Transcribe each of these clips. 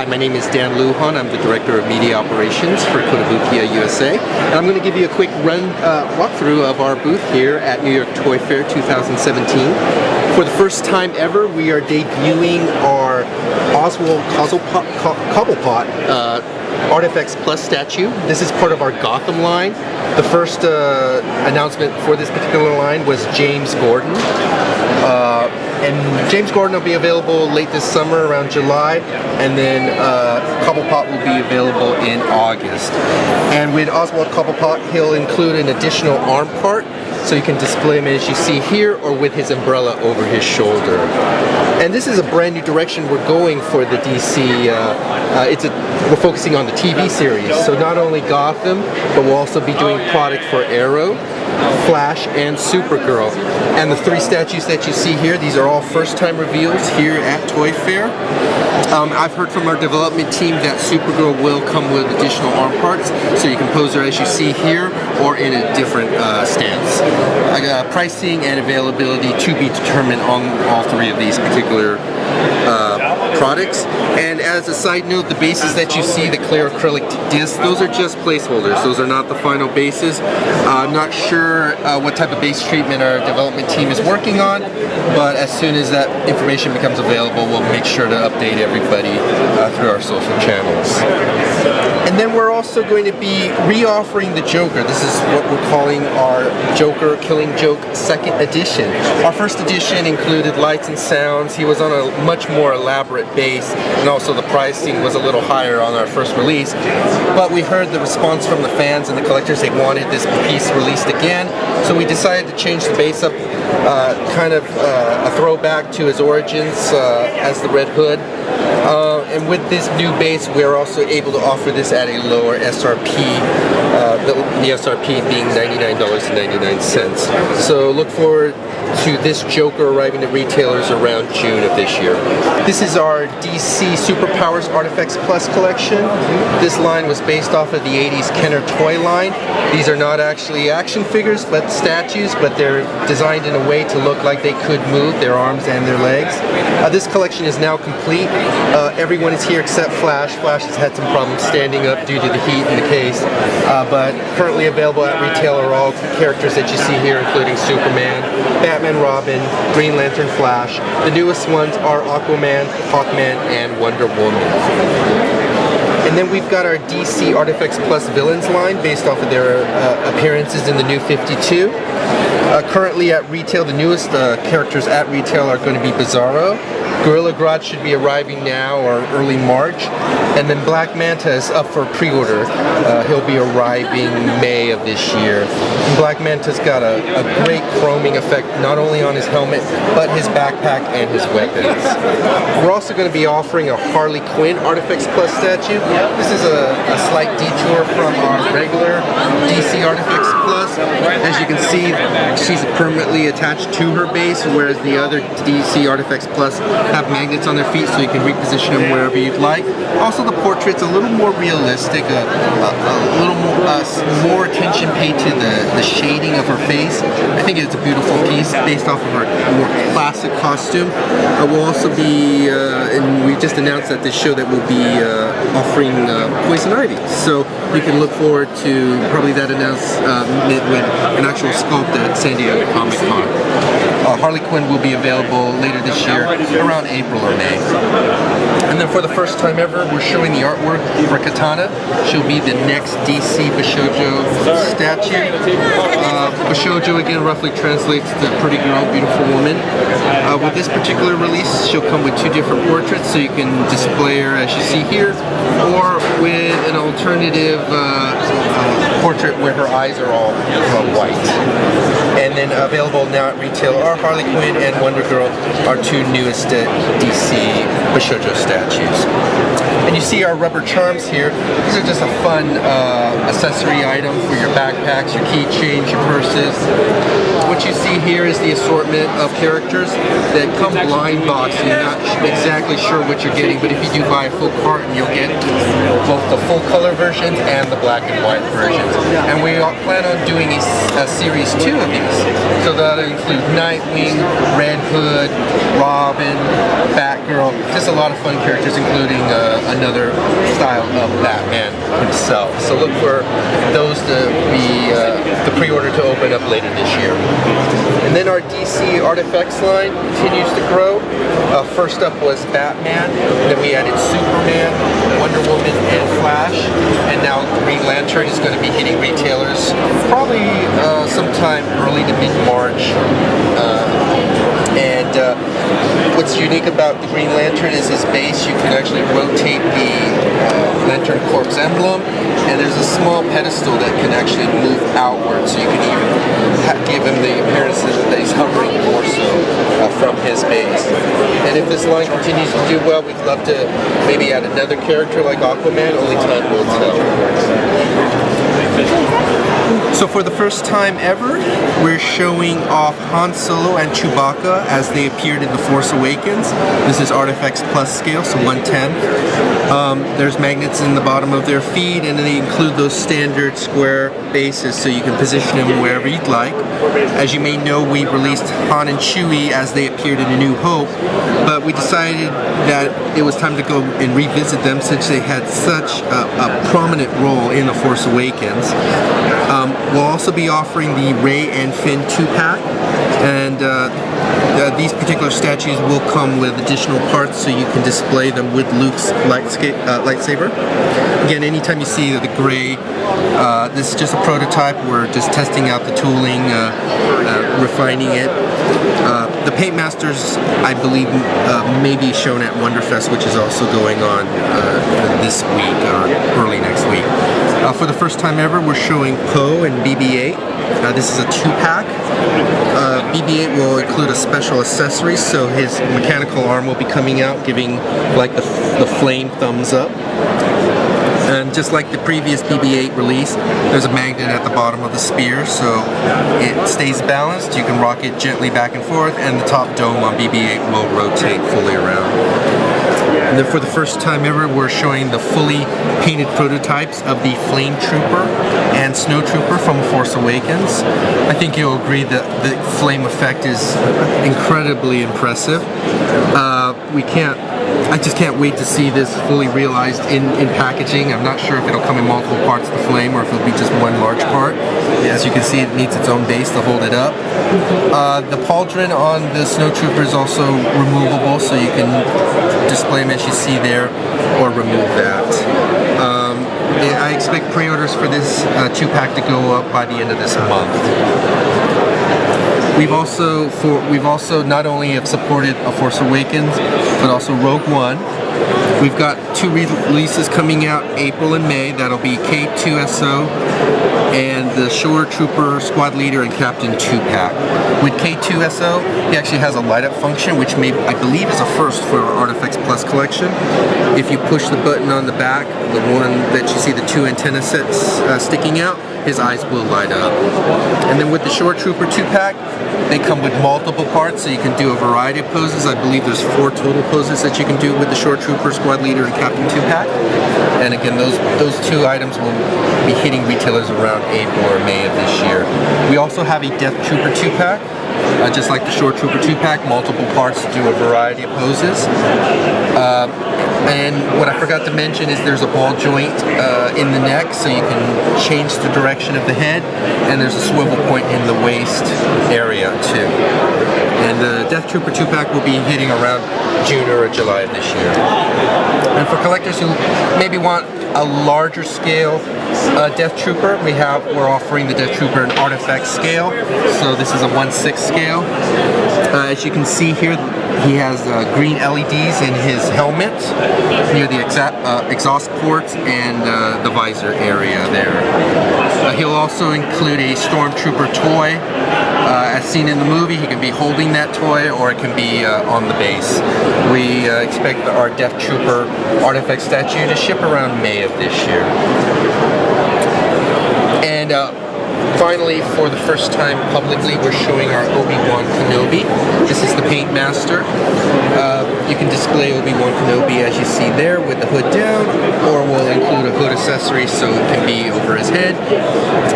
Hi, my name is Dan Lujan. I'm the Director of Media Operations for Kotobukiya, USA. And I'm going to give you a quick walkthrough of our booth here at New York Toy Fair 2017. For the first time ever, we are debuting our Oswald Cobblepot Artifacts Plus statue. This is part of our Gotham line. The first announcement for this particular line was James Gordon. And James Gordon will be available late this summer, around July, and then Cobblepot will be available in August. And with Oswald Cobblepot, he'll include an additional arm part, so you can display him as you see here, or with his umbrella over his shoulder. And this is a brand new direction we're going for the DC. We're focusing on the TV series, so not only Gotham, but we'll also be doing product for Arrow, Flash, and Supergirl. And the three statues that you see here, these are all first-time reveals here at Toy Fair. I've heard from our development team that Supergirl will come with additional arm parts, so you can pose her as you see here, or in a different stance. Pricing and availability to be determined on all three of these particular products. And as a side note, the bases that you see, the clear acrylic discs, those are just placeholders. Those are not the final bases. I'm not sure what type of base treatment our development team is working on, but as soon as that information becomes available, we'll make sure to update everybody through our social channels. And then we're also going to be re-offering the Joker. This is what we're calling our Joker Killing Joke second edition. Our first edition included lights and sounds. He was on a much more elaborate base, and also the pricing was a little higher on our first release. But we heard the response from the fans and the collectors. They wanted this piece released again, so we decided to change the base up, kind of a throwback to his origins as the Red Hood. And with this new base, we're also able to offer this at a lower SRP, the SRP being $99.99. So look forward to this Joker arriving at retailers around June of this year. This is our DC Superpowers Artifacts Plus collection. This line was based off of the 80s Kenner toy line. These are not actually action figures, but statues, but they're designed in a way to look like they could move, their arms and their legs. This collection is now complete. Everyone is here except Flash. Flash has had some problems standing up due to the heat in the case, but currently available at retail are all characters that you see here, including Superman, Batman, Robin, Green Lantern, Flash. The newest ones are Aquaman, Hawkman, and Wonder Woman. And then we've got our DC Artifacts Plus Villains line based off of their appearances in the New 52. Currently at retail, the newest characters at retail are going to be Bizarro. Gorilla Grodd should be arriving now or early March. And then Black Manta is up for pre-order. He'll be arriving May of this year. And Black Manta's got a great chroming effect, not only on his helmet, but his backpack and his weapons. We're also going to be offering a Harley Quinn Artifacts Plus statue. This is a slight detour from our regular DC Artifacts Plus. As you can see, she's permanently attached to her base, whereas the other DC Artifacts Plus have magnets on their feet, so you can reposition them wherever you'd like. Also, the portrait's a little more realistic, a little more attention paid to the shading of her face. I think it's a beautiful piece based off of her more classic costume. We'll also be, and we just announced at this show that we'll be offering Poison Ivy. So you can look forward to probably that announcement with an actual sculpt at San Diego Comic Con. Harley Quinn will be available later this year, around April or May. And then for the first time ever, we're showing the artwork for Katana. She'll be the next DC Bishojo statue. Bishojo, again, roughly translates to pretty girl, beautiful woman. With this particular release, she'll come with two different portraits, so you can display her as you see here, or with an alternative portrait where her eyes are all white. And then available now at retail are Harley Quinn and Wonder Girl, our two newest DC Bishojo statues. And you see our rubber charms here. These are just a fun accessory item for your backpacks, your keychains, your purses. What you see here is the assortment of characters that come blind box. So you're not exactly sure what you're getting, but if you do buy a full carton, you'll get both the full color versions and the black and white versions. And we plan on doing a series 2 of these. So that'll include Nightwing, Red Hood, Robin, Batgirl, just a lot of fun characters, including another style of Batman himself. So look for those to be the pre-order to open up later this year. And then our DC Artifacts line continues to grow. First up was Batman, then we added Superman, Wonder Woman, and Flash, and now Green Lantern is going to be hitting retailers probably sometime early to mid-March. What's unique about the Green Lantern is his base. You can actually rotate the Lantern Corps emblem, and there's a small pedestal that can actually move outward, so you can even give him the appearance that he's hovering more so from his base. And if this line continues to do well, we'd love to maybe add another character like Aquaman. Only time will tell. So for the first time ever, we're showing off Han Solo and Chewbacca as they appeared in The Force Awakens. This is Artifacts Plus scale, so 1/10. There's magnets in the bottom of their feet, and they include those standard square bases, so you can position them wherever you'd like. As you may know, we released Han and Chewie as they appeared in A New Hope, but we decided that it was time to go and revisit them since they had such a prominent role in The Force Awakens. We'll also be offering the Rey and Finn 2-pack, and these particular statues will come with additional parts so you can display them with Luke's lightsaber. Again, anytime you see the gray, this is just a prototype. We're just testing out the tooling, refining it. The Paint Masters, I believe, may be shown at Wonderfest, which is also going on this week or early next week. For the first time ever, we're showing Poe and BB-8. This is a 2-pack. BB-8 will include a special accessory, so his mechanical arm will be coming out, giving like the flame thumbs up. And just like the previous BB-8 release, there's a magnet at the bottom of the spear, so it stays balanced. You can rock it gently back and forth, and the top dome on BB-8 will rotate fully around. And then for the first time ever, we're showing the fully painted prototypes of the Flame Trooper and Snow Trooper from Force Awakens. I think you'll agree that the flame effect is incredibly impressive. I just can't wait to see this fully realized in packaging. I'm not sure if it'll come in multiple parts of the flame or if it'll be just one large part. As you can see, it needs its own base to hold it up. The pauldron on the Snow Trooper is also removable, so you can display them as you see there, or remove that. I expect pre-orders for this 2-pack to go up by the end of this month. We've also not only have supported A Force Awakens, but also Rogue One. We've got 2 releases coming out April and May. That'll be K2SO and the Shore Trooper Squad Leader and Captain 2-pack. With K2SO, he actually has a light-up function, which I believe is a first for our Artifacts Plus collection. If you push the button on the back, the one that you see the 2 antenna sets sticking out, his eyes will light up. And then with the Shore Trooper 2-pack, they come with multiple parts, so you can do a variety of poses. I believe there's 4 total poses that you can do with the Shore Trooper, Squad Leader, and Captain 2-pack. And again, those 2 items will be hitting retailers around April or May of this year. We also have a Death Trooper 2-pack. Just like the Shore Trooper 2-pack, multiple parts to do a variety of poses. And what I forgot to mention is there's a ball joint in the neck, so you can change the direction of the head, and there's a swivel point in the waist area too. And the Death Trooper 2-pack will be hitting around June or July of this year. And for collectors who maybe want a larger scale Death Trooper, we're offering the Death Trooper in Artifact scale. So this is a 1/6 scale. As you can see here, he has green LEDs in his helmet near the exhaust ports and the visor area there. He'll also include a Stormtrooper toy. As seen in the movie, he can be holding that toy or it can be on the base. We expect our Death Trooper Artifact statue to ship around May of this year. And finally, for the first time publicly, we're showing our Obi-Wan Kenobi. This is the Paint Master. You can display Obi-Wan Kenobi as you see there with the hood down, or we'll include a hood accessory so it can be over his head.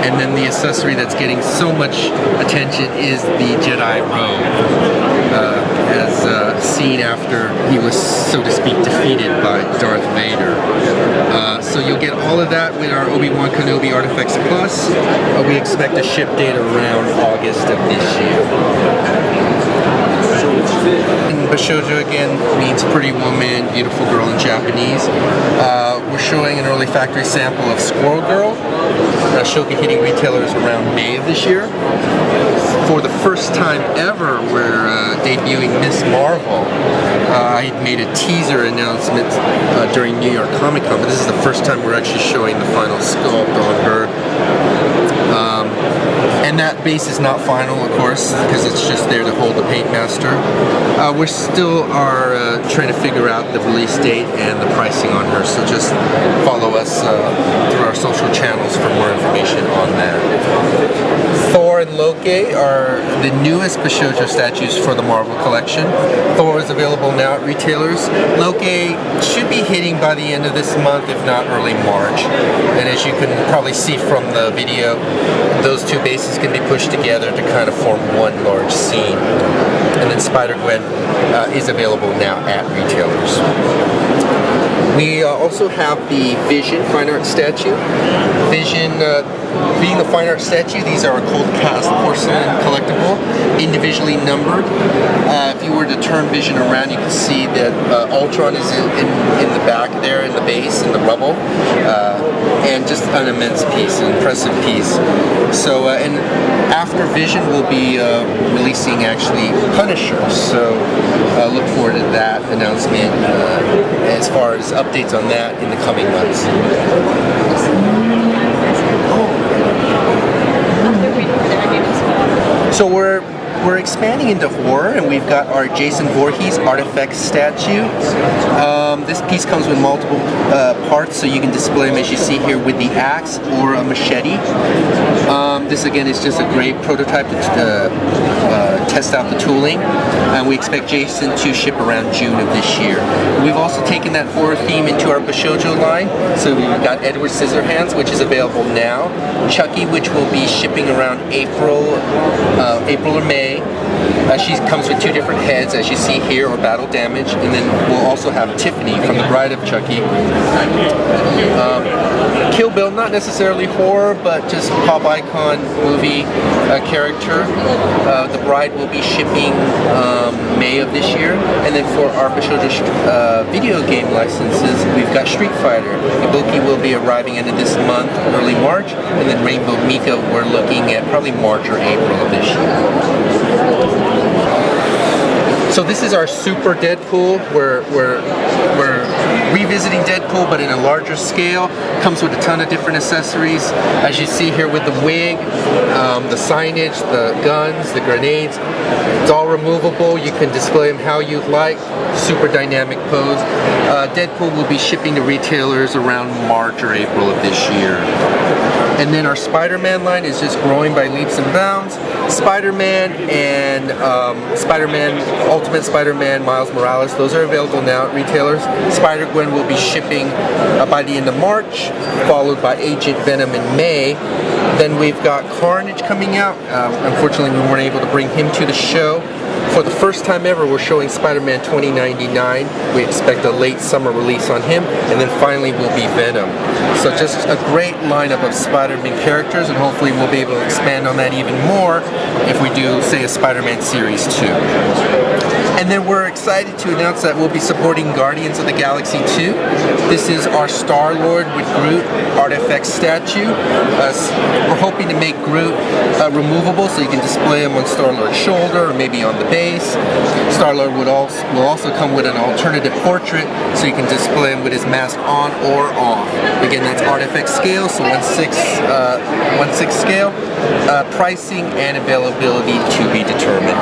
And then the accessory that's getting so much attention is the Jedi robe, as seen after he was, so to speak, defeated by Darth Vader. So you'll get all of that with our Obi-Wan Kenobi Artifacts Plus. We expect a ship date around August of this year. And Bashoujo again means pretty woman, beautiful girl in Japanese. We're showing an early factory sample of Squirrel Girl. She'll be hitting retailers around May of this year. For the first time ever, we're debuting Miss Marvel. I made a teaser announcement during New York Comic Con, but this is the first time we're actually showing the final sculpt on her. And that base is not final, of course, because it's just there to hold the Paint Master. We still are trying to figure out the release date and the pricing on her, so just follow us through our social channels for more information on that. Thor and Loki are the newest Bashoujo statues for the Marvel collection. Thor is available now at retailers. Loki should be hitting by the end of this month, if not early March. And as you can probably see from the video, those two bases can be pushed together to kind of form one large scene. And then Spider-Gwen is available now at retailers. We also have the Vision fine art statue. Vision, being the fine art statue, these are a cold cast porcelain collectible, individually numbered. If you were to turn Vision around, you can see that Ultron is in the back there, in the base, in the rubble, and just an immense piece, an impressive piece. So, and after Vision, we'll be releasing actually Punisher. So, look forward to that announcement as far as updates on that in the coming months. So we're expanding into horror, and we've got our Jason Voorhees artifact statue. This piece comes with multiple parts, so you can display them as you see here with the axe or a machete. This again is just a great prototype to test out the tooling, and we expect Jason to ship around June of this year. We've also taken that horror theme into our Bashoujo line, so we've got Edward Scissorhands, which is available now, Chucky, which will be shipping around April or May. She comes with two different heads, as you see here, or battle damage, and then we'll also have Tiffany from the Bride of Chucky. Kill Bill, not necessarily horror, but just pop icon movie character. The Bride will be shipping May of this year, and then for our Bashoujo video game licenses, we've got Street Fighter. Ibuki will be arriving into this month, early March, and then Rainbow Mika we're looking at probably March or April of this year. So this is our Super Deadpool. We're revisiting Deadpool, but in a larger scale. Comes with a ton of different accessories, as you see here with the wig, the signage, the guns, the grenades. It's all removable. You can display them how you like. Super dynamic pose. Deadpool will be shipping to retailers around March or April of this year. And then our Spider-Man line is just growing by leaps and bounds. Spider-Man and Ultimate Spider-Man, Miles Morales, those are available now at retailers. Spider-Gwen will be shipping by the end of March, followed by Agent Venom in May. Then we've got Carnage coming out. Unfortunately, we weren't able to bring him to the show. For the first time ever, we're showing Spider-Man 2099. We expect a late summer release on him, and then finally will be Venom. So just a great lineup of Spider-Man characters, and hopefully we'll be able to expand on that even more if we do, say, a Spider-Man Series 2. And then we're excited to announce that we'll be supporting Guardians of the Galaxy 2. This is our Star-Lord with Groot artifact statue. We're hoping to make Groot removable so you can display him on Star-Lord's shoulder or maybe on the base. Star-Lord will also come with an alternative portrait so you can display him with his mask on or off. Again, that's artifact scale, so 1/6 scale. Pricing and availability to be determined.